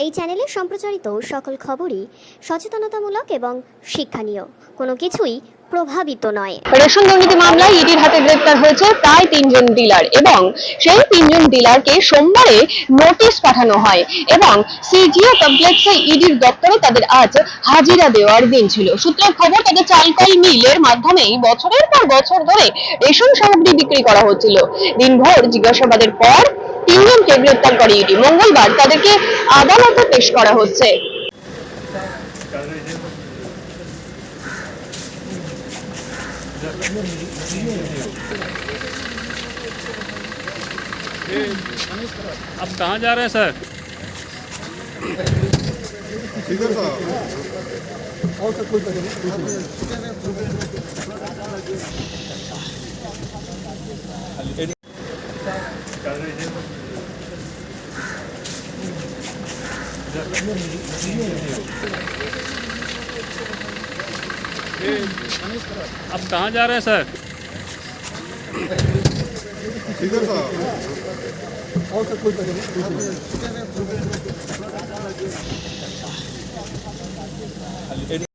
এই চ্যানেলে সম্প্রচারিত সকল খবরই সচেতনতামূলক এবং শিক্ষণীয়, কোনো কিছুই প্রভাবিত নয়। রেশন দুর্নীতি মামলায় ইডির হাতে গ্রেপ্তার হয়েছে প্রায় 3জন ডিলার এবং সেই 3জন ডিলারকে সোমবারে নোটিশ পাঠানো হয় এবং সিজিও কমপ্লেক্সে ইডির দপ্তরে তাদের আজ হাজিরা দেওয়ার দিন ছিল। সূত্রের খবর, তাদের চালকল মিলের মাধ্যমেই বছরের পর বছর ধরে রেশন সামগ্রী বিক্রি করা হচ্ছিল। দিনভর জিজ্ঞাসাবাদের পর 3জনকে গ্রেপ্তার করে ইডি। মঙ্গলবার তাদেরকে আদালতে পেশ করা হচ্ছে। अब कहाँ जा रहे हैं सर? अब कहाँ जा रहे हैं सर? और सब कोई